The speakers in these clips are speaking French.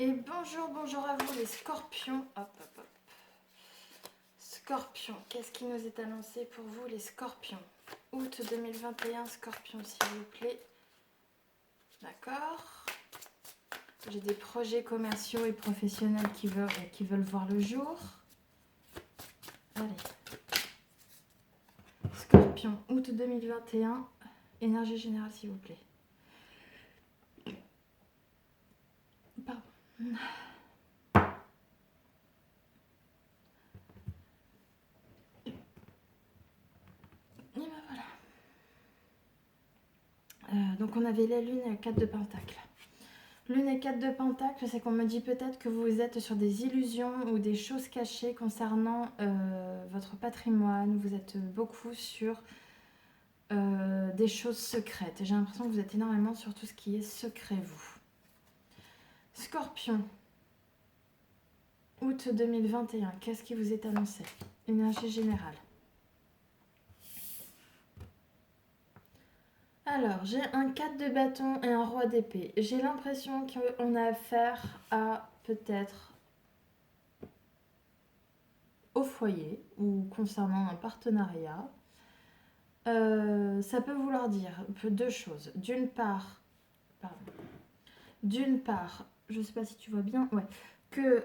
Et bonjour à vous les scorpions. Hop, hop, hop. Scorpions, qu'est-ce qui nous est annoncé pour vous les scorpions? Août 2021, scorpions s'il vous plaît. D'accord. J'ai des projets commerciaux et professionnels qui veulent voir le jour. Allez. Scorpion, août 2021, énergie générale s'il vous plaît. Pardon. Et ben voilà. Donc on avait la lune et la 4 de pentacle. Lune et 4 de pentacle, c'est qu'on me dit peut-être que vous êtes sur des illusions ou des choses cachées concernant votre patrimoine. Vous êtes beaucoup sur des choses secrètes. J'ai l'impression que vous êtes énormément sur tout ce qui est secret, vous. Scorpion, août 2021, qu'est-ce qui vous est annoncé? Énergie générale. Alors, j'ai un 4 de bâton et un roi d'épée. J'ai l'impression qu'on a affaire à peut-être au foyer ou concernant un partenariat. Ça peut vouloir dire deux choses. D'une part, je ne sais pas si tu vois bien, ouais, que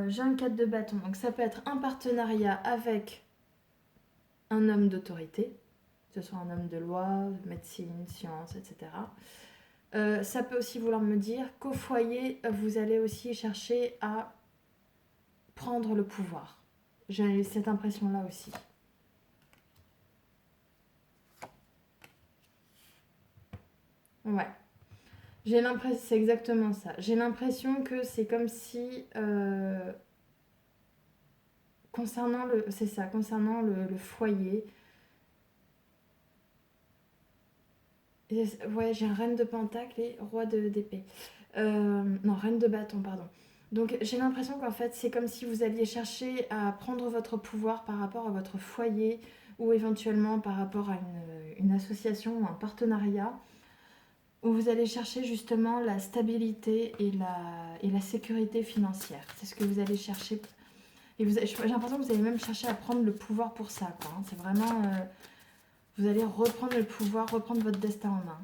j'ai un 4 de bâton. Donc ça peut être un partenariat avec un homme d'autorité, que ce soit un homme de loi, médecine, sciences, etc. Ça peut aussi vouloir me dire qu'au foyer, vous allez aussi chercher à prendre le pouvoir. J'ai cette impression-là aussi. Ouais. J'ai l'impression, c'est exactement ça. J'ai l'impression que c'est comme si, concernant le foyer, ouais, j'ai un reine de pentacle et roi d'épée. Non, reine de bâton, pardon. Donc j'ai l'impression qu'en fait, c'est comme si vous alliez chercher à prendre votre pouvoir par rapport à votre foyer ou éventuellement par rapport à une association ou un partenariat où vous allez chercher justement la stabilité et la sécurité financière. C'est ce que vous allez chercher. Et j'ai l'impression que vous allez même chercher à prendre le pouvoir pour ça, quoi, hein. C'est vraiment... vous allez reprendre le pouvoir, reprendre votre destin en main.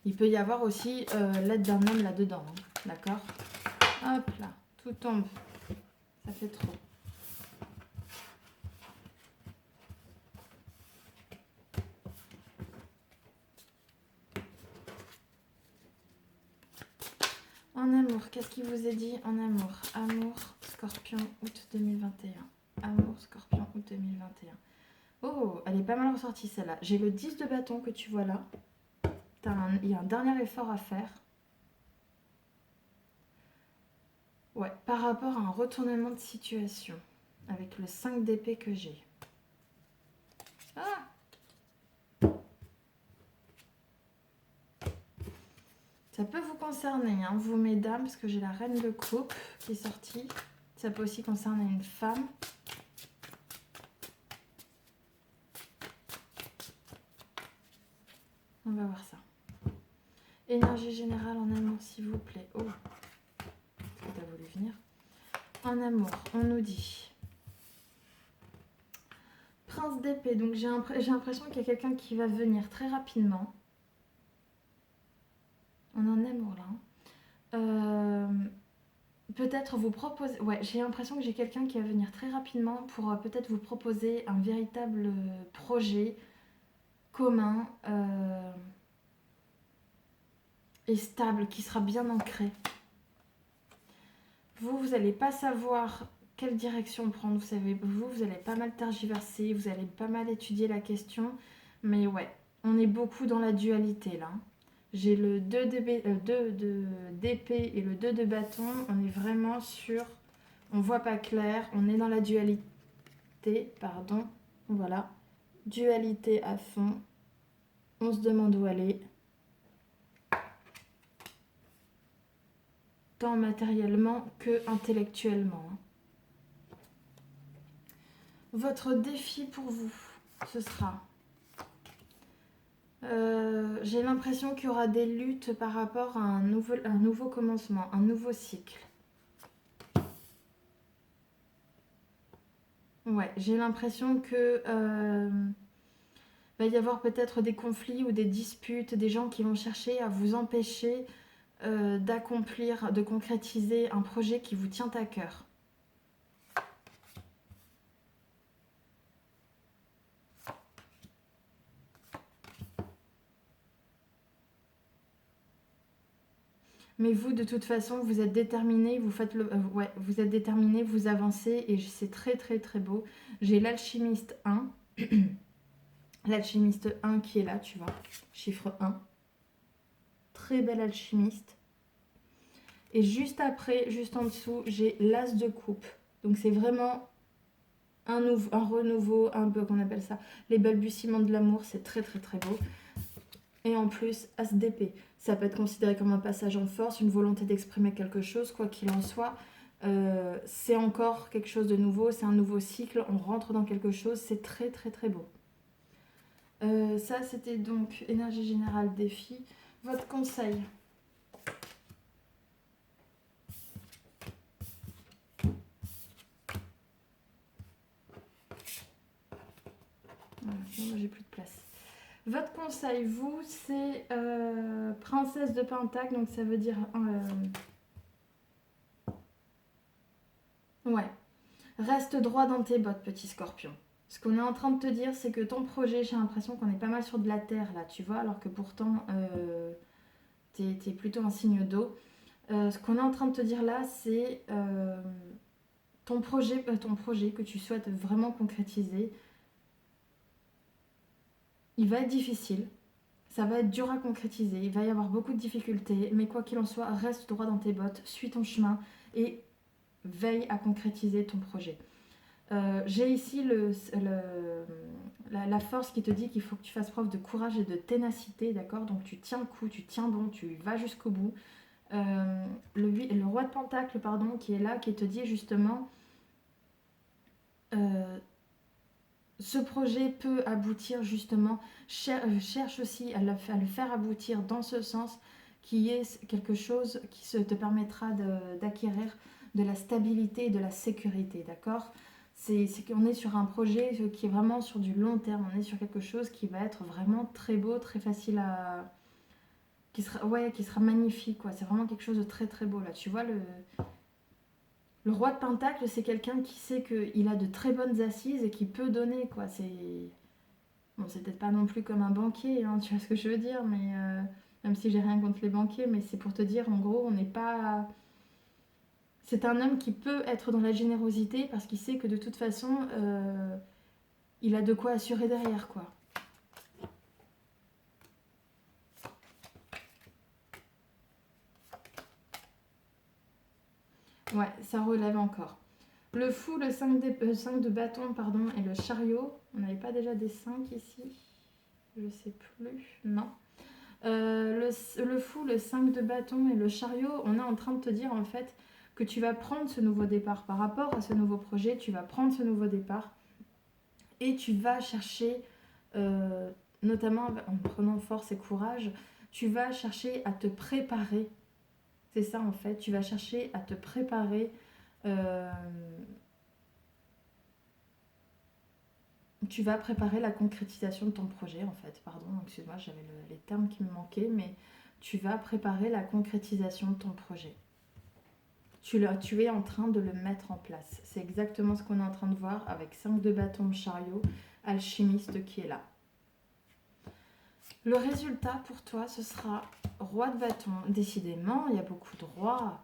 Il peut y avoir aussi l'aide d'un homme là-dedans, hein. D'accord? Hop là, tout tombe. Ça fait trop. En amour, qu'est-ce qui vous est dit en amour? Amour, Scorpion, août 2021. Amour, Scorpion, août 2021. Oh, elle est pas mal ressortie celle-là. J'ai le 10 de bâton que tu vois là. Il y a un dernier effort à faire. Ouais, par rapport à un retournement de situation. Avec le 5 d'épée que j'ai. Ah! Ça peut vous concerner, hein, vous mesdames, parce que j'ai la reine de coupe qui est sortie. Ça peut aussi concerner une femme. On va voir ça. Énergie générale en amour, s'il vous plaît. Oh, tu as voulu venir. En amour, on nous dit Prince d'épée. Donc j'ai l'impression qu'il y a quelqu'un qui va venir très rapidement. On en amour là. Peut-être vous proposer... Ouais, j'ai l'impression que j'ai quelqu'un qui va venir très rapidement pour peut-être vous proposer un véritable projet commun et stable, qui sera bien ancré. Vous n'allez pas savoir quelle direction prendre, vous savez, vous allez pas mal tergiverser, vous allez pas mal étudier la question, mais ouais, on est beaucoup dans la dualité là. J'ai le 2 d'épée et le 2 de bâton, on est vraiment sur, on voit pas clair, on est dans la dualité, pardon, voilà, dualité à fond, on se demande où aller. Tant matériellement que intellectuellement. Votre défi pour vous, ce sera J'ai l'impression qu'il y aura des luttes par rapport à un nouveau commencement, un nouveau cycle. Ouais, j'ai l'impression que va y avoir peut-être des conflits ou des disputes, des gens qui vont chercher à vous empêcher d'accomplir, de concrétiser un projet qui vous tient à cœur. Mais vous, de toute façon, vous êtes déterminé, vous faites ouais, vous êtes déterminé, vous avancez et c'est très très très beau. J'ai l'alchimiste 1, l'alchimiste 1 qui est là, tu vois, chiffre 1. Très bel alchimiste. Et juste après, juste en dessous, j'ai l'as de coupe. Donc c'est vraiment un renouveau, un peu qu'on appelle ça, les balbutiements de l'amour, c'est très très très beau. Et en plus, as d'épée. Ça peut être considéré comme un passage en force, une volonté d'exprimer quelque chose, quoi qu'il en soit. C'est encore quelque chose de nouveau, c'est un nouveau cycle, on rentre dans quelque chose, c'est très très très beau. Ça, c'était donc énergie générale défi. Votre conseil? Voilà, sinon, moi, j'ai plus de place. Votre conseil, vous, c'est princesse de Pentacle, donc ça veut dire... ouais. Reste droit dans tes bottes, petit scorpion. Ce qu'on est en train de te dire, c'est que ton projet, j'ai l'impression qu'on est pas mal sur de la terre, là, tu vois, alors que pourtant, t'es plutôt un signe d'eau. Ce qu'on est en train de te dire là, c'est ton projet que tu souhaites vraiment concrétiser, il va être difficile. Ça va être dur à concrétiser, il va y avoir beaucoup de difficultés, mais quoi qu'il en soit, reste droit dans tes bottes, suis ton chemin et veille à concrétiser ton projet. J'ai ici la force qui te dit qu'il faut que tu fasses preuve de courage et de ténacité, d'accord? Donc tu tiens le coup, tu tiens bon, tu vas jusqu'au bout. Le roi de Pentacle, pardon, qui est là, qui te dit justement, euh, ce projet peut aboutir justement, cherche aussi à le faire aboutir dans ce sens, qui est quelque chose qui te permettra d'acquérir de la stabilité et de la sécurité, d'accord? C'est qu'on est sur un projet qui est vraiment sur du long terme, on est sur quelque chose qui va être vraiment très beau, très facile à... qui sera magnifique, quoi. C'est vraiment quelque chose de très très beau, là. Tu vois, le roi de Pentacle, c'est quelqu'un qui sait qu'il a de très bonnes assises et qui peut donner, quoi. Bon, c'est peut-être pas non plus comme un banquier, hein, tu vois ce que je veux dire, mais même si j'ai rien contre les banquiers, mais c'est pour te dire, en gros, on n'est pas... C'est un homme qui peut être dans la générosité parce qu'il sait que de toute façon, il a de quoi assurer derrière, quoi. Ouais, ça relève encore. Le fou, le 5 de bâton, pardon, et le chariot. On n'avait pas déjà des 5 ici? Je sais plus. Non. Le fou, le 5 de bâton et le chariot, on est en train de te dire en fait que tu vas prendre ce nouveau départ par rapport à ce nouveau projet, tu vas prendre ce nouveau départ et tu vas chercher, notamment en prenant force et courage, tu vas chercher à te préparer. C'est ça en fait, tu vas chercher à te préparer. euh, Tu vas préparer la concrétisation de ton projet, en fait. Pardon, excuse-moi, j'avais les termes qui me manquaient, mais tu vas préparer la concrétisation de ton projet. Tu es en train de le mettre en place. C'est exactement ce qu'on est en train de voir avec 5 de bâton, chariot, alchimiste qui est là. Le résultat pour toi, ce sera roi de bâton. Décidément, il y a beaucoup de rois.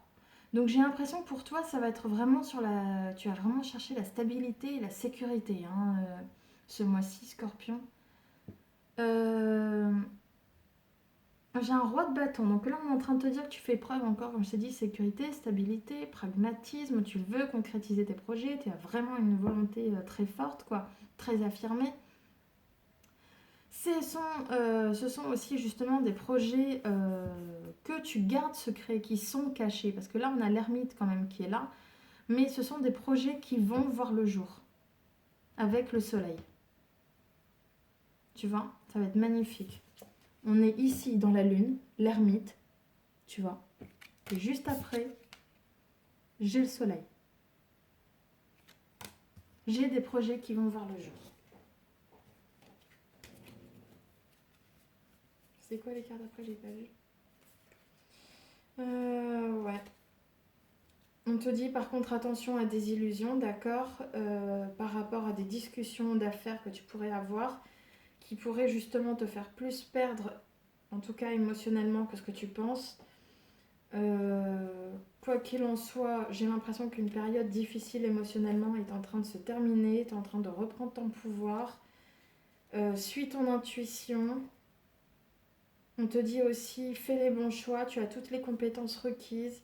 Donc j'ai l'impression que pour toi, ça va être vraiment sur la... Tu vas vraiment chercher la stabilité et la sécurité, hein, ce mois-ci, Scorpion. Euh, J'ai un roi de bâton. Donc là, on est en train de te dire que tu fais preuve encore, comme je t'ai dit, sécurité, stabilité, pragmatisme. Tu veux concrétiser tes projets. Tu as vraiment une volonté très forte, quoi, très affirmée. Ce sont aussi justement des projets que tu gardes secrets, qui sont cachés. Parce que là, on a l'ermite quand même qui est là. Mais ce sont des projets qui vont voir le jour avec le soleil. Tu vois, ça va être magnifique. On est ici dans la lune, l'ermite, tu vois. Et juste après, j'ai le soleil. J'ai des projets qui vont voir le jour. C'est quoi les cartes après? J'ai pas vu. Ouais. On te dit par contre attention à des illusions, d'accord, par rapport à des discussions d'affaires que tu pourrais avoir, qui pourraient justement te faire plus perdre, en tout cas émotionnellement, que ce que tu penses. Quoi qu'il en soit, j'ai l'impression qu'une période difficile émotionnellement est en train de se terminer, tu es en train de reprendre ton pouvoir. Suis ton intuition. On te dit aussi, fais les bons choix, tu as toutes les compétences requises.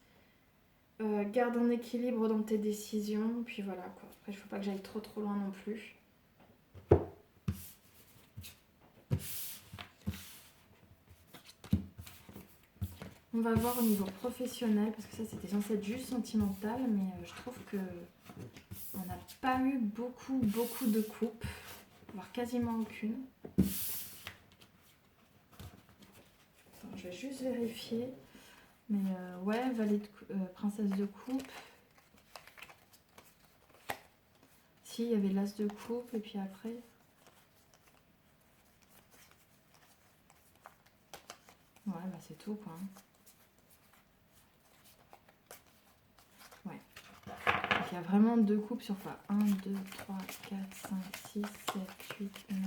Garde un équilibre dans tes décisions. Puis voilà quoi. Après, il ne faut pas que j'aille trop loin non plus. On va voir au niveau professionnel, parce que ça c'était censé être juste sentimental, mais je trouve que on n'a pas eu beaucoup de coupes, voire quasiment aucune. Attends, je vais juste vérifier. Mais ouais, princesse de coupe. Si, il y avait l'as de coupe, et puis après... Ouais, bah c'est tout quoi. Ouais. Donc il y a vraiment deux coupes sur quoi? 1, 2, 3, 4, 5, 6, 7, 8, 9,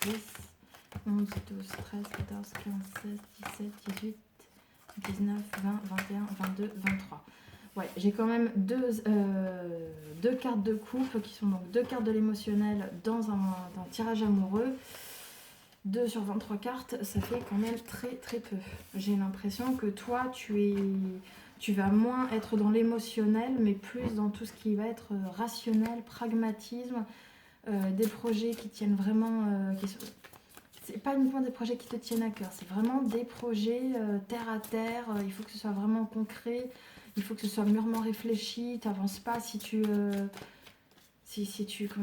10, 11, 12, 13, 14, 15, 16, 17, 18, 19, 20, 21, 22, 23. Ouais, j'ai quand même deux cartes de coupe qui sont donc deux cartes de l'émotionnel dans un tirage amoureux. 2 sur 23 cartes, ça fait quand même très peu. J'ai l'impression que toi, tu vas moins être dans l'émotionnel, mais plus dans tout ce qui va être rationnel, pragmatisme, des projets qui tiennent vraiment... c'est pas uniquement des projets qui te tiennent à cœur, c'est vraiment des projets terre à terre. Il faut que ce soit vraiment concret, il faut que ce soit mûrement réfléchi. Tu n'avances pas si tu... comment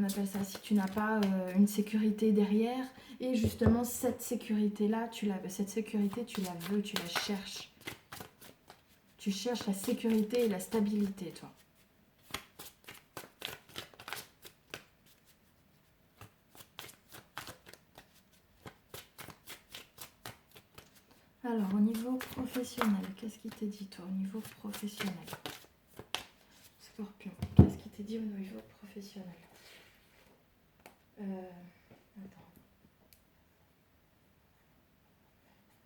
on appelle ça, si tu n'as pas une sécurité derrière. Et justement, cette sécurité-là, cette sécurité, tu la veux, tu la cherches. Tu cherches la sécurité et la stabilité, toi. Alors, au niveau professionnel, qu'est-ce qui t'est dit, toi, au niveau professionnel? Scorpion, qu'est-ce qui t'est dit au niveau professionnel? Attends.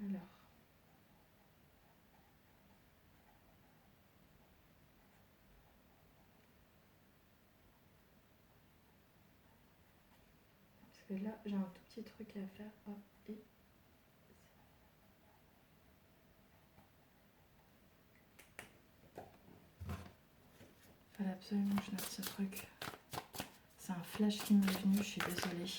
Alors. Parce que là, j'ai un tout petit truc à faire. Hop, et... Fallait absolument que je note ce truc. C'est un flash qui m'est venu, je suis désolée.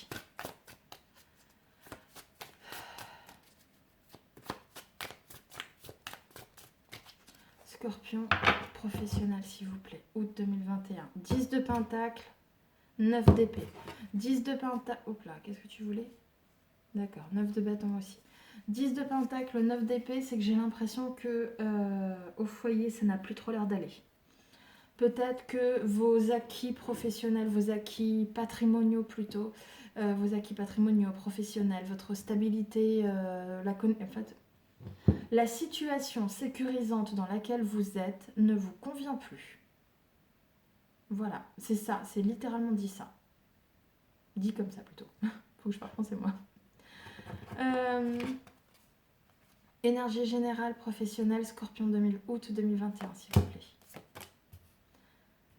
Scorpion, professionnel s'il vous plaît. Août 2021. 10 de pentacle, 9 d'épée. 10 de pentacle... Oups là, qu'est-ce que tu voulais? D'accord, 9 de bâton aussi. 10 de pentacle, 9 d'épée, c'est que j'ai l'impression que au foyer, ça n'a plus trop l'air d'aller. Peut-être que vos acquis professionnels, vos acquis patrimoniaux plutôt, vos acquis patrimoniaux, professionnels, votre stabilité, en fait, la situation sécurisante dans laquelle vous êtes ne vous convient plus. Voilà, c'est ça, c'est littéralement dit ça. Dit comme ça plutôt. Faut que je parle français moi. Énergie générale professionnelle, Scorpion 2000, août 2021, s'il vous plaît.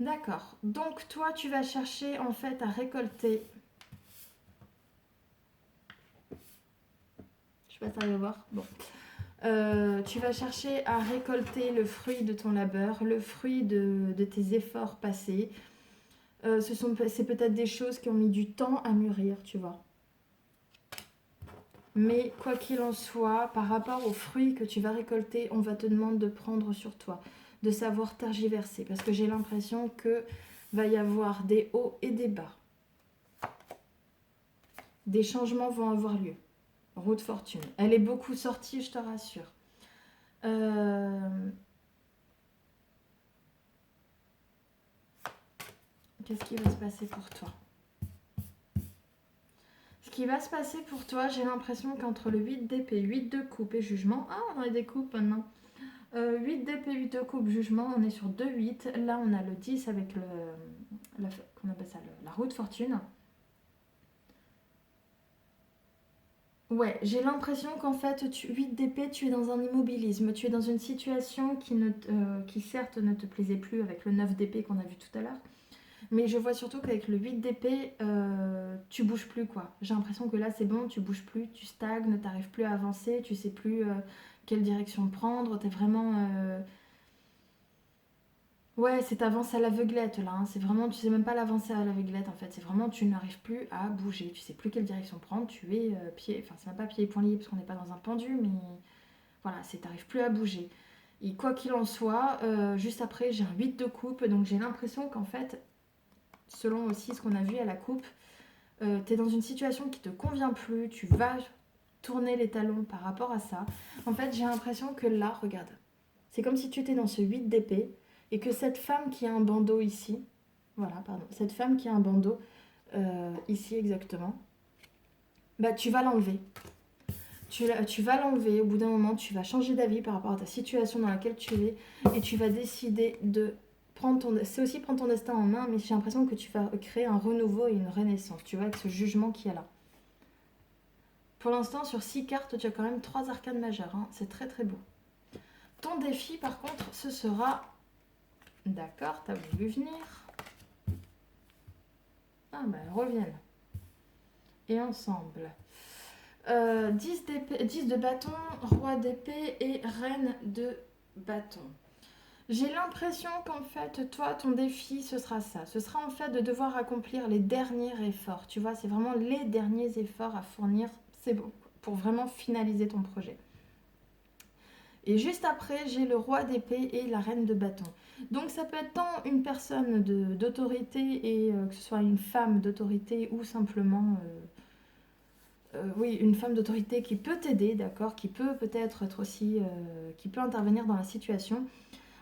D'accord. Donc toi, tu vas chercher en fait à récolter. Je sais pas si tu vas voir. Bon. Tu vas chercher à récolter le fruit de ton labeur, le fruit de tes efforts passés. C'est peut-être des choses qui ont mis du temps à mûrir, tu vois. Mais quoi qu'il en soit, par rapport aux fruits que tu vas récolter, on va te demander de prendre sur toi, de savoir tergiverser, parce que j'ai l'impression que va y avoir des hauts et des bas. Des changements vont avoir lieu. Roue de fortune. Elle est beaucoup sortie, je te rassure. Euh, Qu'est-ce qui va se passer pour toi? Ce qui va se passer pour toi, j'ai l'impression qu'entre le 8 d'épée, 8 de coupe et jugement... Ah, on a des coupes maintenant. 8 d'épée, 8 de coupe, jugement, on est sur 2-8. Là, on a le 10 avec qu'on appelle ça, la roue de fortune. Ouais, j'ai l'impression qu'en fait, 8 d'épée, tu es dans un immobilisme. Tu es dans une situation qui certes ne te plaisait plus avec le 9 d'épée qu'on a vu tout à l'heure. Mais je vois surtout qu'avec le 8 d'épée, tu bouges plus quoi. J'ai l'impression que là c'est bon, tu bouges plus, tu stagnes, t'arrives plus à avancer, tu sais plus quelle direction prendre, t'es vraiment... Ouais, c'est t'avances à l'aveuglette là, hein. C'est vraiment, tu sais même pas l'avancer à l'aveuglette en fait. C'est vraiment, tu n'arrives plus à bouger, tu sais plus quelle direction prendre, tu es pied... Enfin c'est même pas pied et poings liés parce qu'on n'est pas dans un pendu, mais voilà, c'est t'arrives plus à bouger. Et quoi qu'il en soit, juste après j'ai un 8 de coupe, donc j'ai l'impression qu'en fait, selon aussi ce qu'on a vu à la coupe, tu es dans une situation qui te convient plus, tu vas tourner les talons par rapport à ça. En fait, j'ai l'impression que là, regarde, c'est comme si tu étais dans ce 8 d'épée et que cette femme qui a un bandeau ici, voilà, pardon, cette femme qui a un bandeau ici exactement, bah tu vas l'enlever. Tu vas l'enlever, au bout d'un moment, tu vas changer d'avis par rapport à ta situation dans laquelle tu es et tu vas décider de prendre ton... C'est aussi prendre ton destin en main, mais j'ai l'impression que tu vas créer un renouveau et une renaissance, tu vois, avec ce jugement qu'il y a là. Pour l'instant, sur 6 cartes, tu as quand même 3 arcanes majeures, hein. C'est très très beau. Ton défi, par contre, ce sera... D'accord, t'as voulu venir. Ah bah, elles reviennent. Et ensemble. 10 de bâton, roi d'épée et reine de bâton. J'ai l'impression qu'en fait, toi, ton défi, ce sera ça. Ce sera en fait de devoir accomplir les derniers efforts. Tu vois, c'est vraiment les derniers efforts à fournir. C'est bon, pour vraiment finaliser ton projet. Et juste après, j'ai le roi d'épée et la reine de bâton. Donc ça peut être tant une personne d'autorité, et que ce soit une femme d'autorité ou simplement... oui, une femme d'autorité qui peut t'aider, d'accord, qui peut peut-être être aussi... qui peut intervenir dans la situation.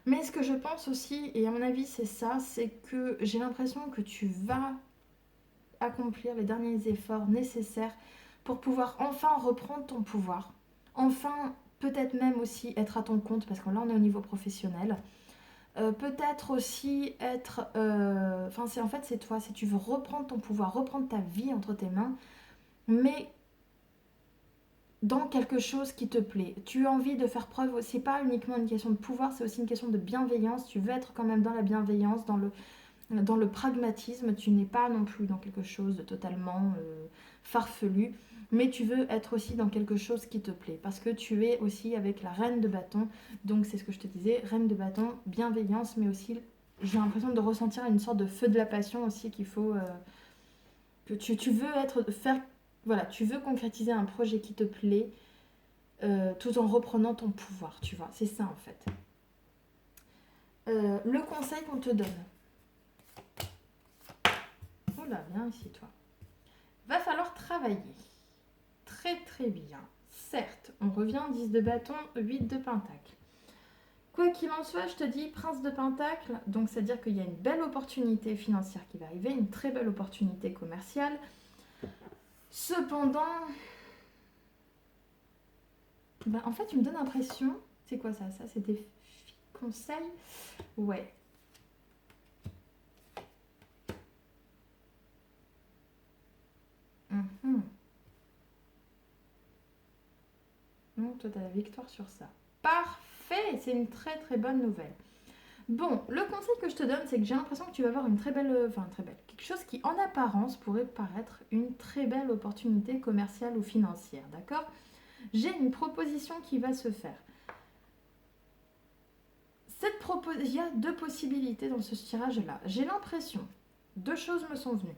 Mais ce que je pense aussi, et à mon avis c'est ça, c'est que j'ai l'impression que tu vas accomplir les derniers efforts nécessaires pour pouvoir enfin reprendre ton pouvoir. Enfin, peut-être même aussi être à ton compte, parce que là on est au niveau professionnel. Peut-être aussi être... Enfin, en fait, c'est toi. Si tu veux reprendre ton pouvoir, reprendre ta vie entre tes mains, mais dans quelque chose qui te plaît. Tu as envie de faire preuve, c'est pas uniquement une question de pouvoir, c'est aussi une question de bienveillance. Tu veux être quand même dans la bienveillance, dans le pragmatisme. Tu n'es pas non plus dans quelque chose de totalement farfelu, mais tu veux être aussi dans quelque chose qui te plaît, parce que tu es aussi avec la reine de bâton. Donc c'est ce que je te disais, reine de bâton, bienveillance, mais aussi j'ai l'impression de ressentir une sorte de feu de la passion aussi qu'il faut... que tu veux faire... Voilà, tu veux concrétiser un projet qui te plaît, tout en reprenant ton pouvoir, tu vois. C'est ça en fait. Le conseil qu'on te donne. Oula, viens ici toi. Va falloir travailler. Très très bien. Certes, on revient 10 de bâton, 8 de pentacle. Quoi qu'il en soit, je te dis prince de pentacle, donc c'est-à-dire qu'il y a une belle opportunité financière qui va arriver, une très belle opportunité commerciale. Cependant, ben, en fait, tu me donnes l'impression... C'est quoi ça? Ça, c'est des conseils? Ouais. Mhm. Non, toi, tu as la victoire sur ça. Parfait! C'est une très très bonne nouvelle. Bon, le conseil que je te donne, c'est que j'ai l'impression que tu vas avoir une très belle... Enfin, très belle. Quelque chose qui, en apparence, pourrait paraître une très belle opportunité commerciale ou financière, d'accord? J'ai une proposition qui va se faire. Il y a deux possibilités dans ce tirage-là. J'ai l'impression, deux choses me sont venues.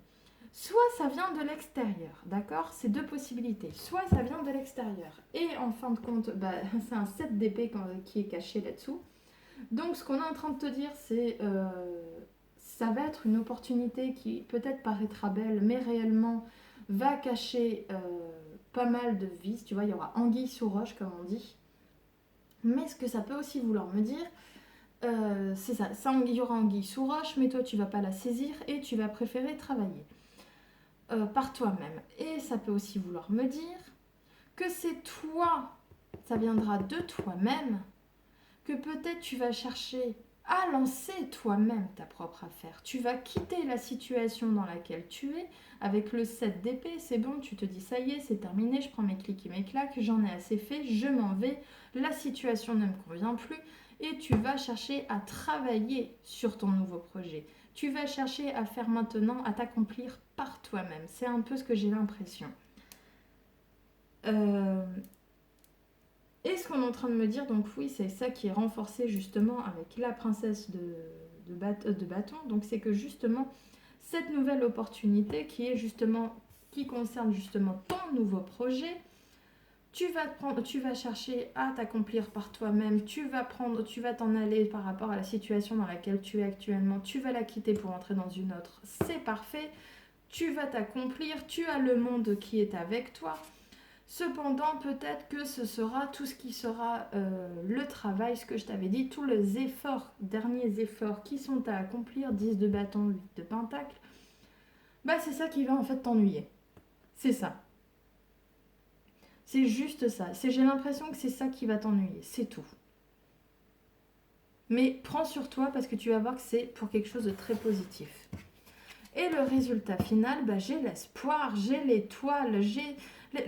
Soit ça vient de l'extérieur, d'accord? C'est deux possibilités. Soit ça vient de l'extérieur. Et en fin de compte, bah, c'est un 7 d'épée qui est caché là-dessous. Donc ce qu'on est en train de te dire, c'est... ça va être une opportunité qui peut-être paraîtra belle, mais réellement va cacher pas mal de vis, tu vois, il y aura anguille sous roche comme on dit. Mais ce que ça peut aussi vouloir me dire, c'est ça, il y aura anguille sous roche, mais toi tu vas pas la saisir et tu vas préférer travailler par toi-même. Et ça peut aussi vouloir me dire que c'est toi, ça viendra de toi-même, que peut-être tu vas chercher à lancer toi-même ta propre affaire. Tu vas quitter la situation dans laquelle tu es avec le 7 d'épée, c'est bon, tu te dis ça y est, c'est terminé, je prends mes clics et mes claques, j'en ai assez fait, je m'en vais, la situation ne me convient plus et tu vas chercher à travailler sur ton nouveau projet. Tu vas chercher à faire maintenant, à t'accomplir par toi-même. C'est un peu ce que j'ai l'impression. Et ce qu'on est en train de me dire, donc oui, c'est ça qui est renforcé justement avec la princesse de bâton. Donc c'est que justement, cette nouvelle opportunité qui concerne justement ton nouveau projet, tu vas chercher à t'accomplir par toi-même, tu vas t'en aller par rapport à la situation dans laquelle tu es actuellement, tu vas la quitter pour entrer dans une autre, c'est parfait, tu vas t'accomplir, tu as le monde qui est avec toi. Cependant, peut-être que ce sera tout ce qui sera le travail, ce que je t'avais dit, tous les derniers efforts qui sont à accomplir, 10 de bâton, 8 de pentacle, bah c'est ça qui va en fait t'ennuyer. C'est ça. C'est juste ça. J'ai l'impression que c'est ça qui va t'ennuyer, c'est tout. Mais prends sur toi parce que tu vas voir que c'est pour quelque chose de très positif. Et le résultat final, bah, j'ai l'espoir, j'ai l'étoile,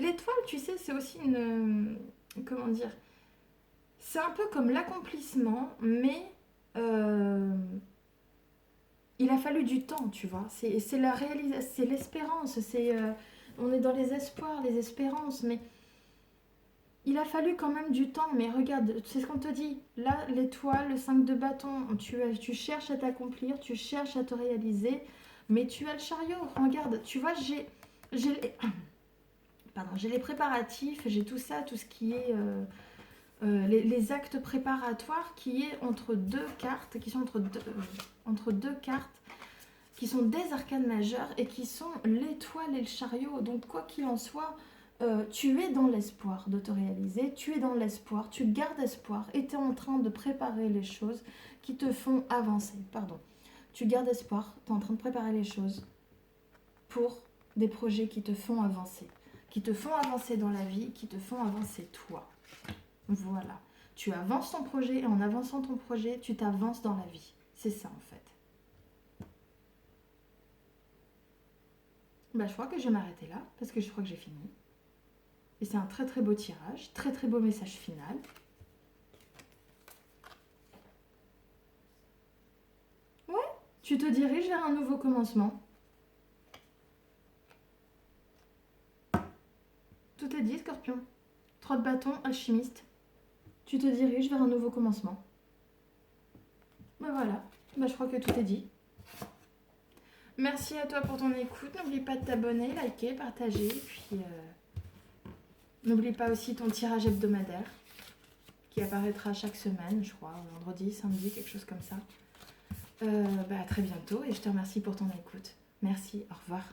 L'étoile, tu sais, c'est aussi une... Comment dire? C'est un peu comme l'accomplissement, mais il a fallu du temps, tu vois. C'est la réalisation, c'est l'espérance, on est dans les espoirs, les espérances, mais il a fallu quand même du temps. Mais regarde, c'est ce qu'on te dit. Là, l'étoile, le 5 de bâton, tu cherches à t'accomplir, tu cherches à te réaliser, mais tu as le chariot. Regarde, tu vois, j'ai les préparatifs, j'ai tout ça, tout ce qui est les actes préparatoires qui est entre deux cartes, qui sont entre deux cartes, qui sont des arcanes majeures et qui sont l'étoile et le chariot. Donc quoi qu'il en soit, tu es dans l'espoir de te réaliser, tu es dans l'espoir, tu gardes espoir et tu es en train de préparer les choses qui te font avancer. Pardon. Tu gardes espoir, tu es en train de préparer les choses pour des projets qui te font avancer dans la vie, qui te font avancer toi. Voilà. Tu avances ton projet et en avançant ton projet, tu t'avances dans la vie. C'est ça en fait. Bah, je crois que je vais m'arrêter là parce que je crois que j'ai fini. Et c'est un très très beau tirage, très très beau message final. Ouais, tu te diriges vers un nouveau commencement. Tout est dit, Scorpion. 3 de bâton, alchimiste. Tu te diriges vers un nouveau commencement. Bah voilà, bah, je crois que tout est dit. Merci à toi pour ton écoute. N'oublie pas de t'abonner, liker, partager. Puis n'oublie pas aussi ton tirage hebdomadaire qui apparaîtra chaque semaine, je crois, vendredi, samedi, quelque chose comme ça. À très bientôt et je te remercie pour ton écoute. Merci, au revoir.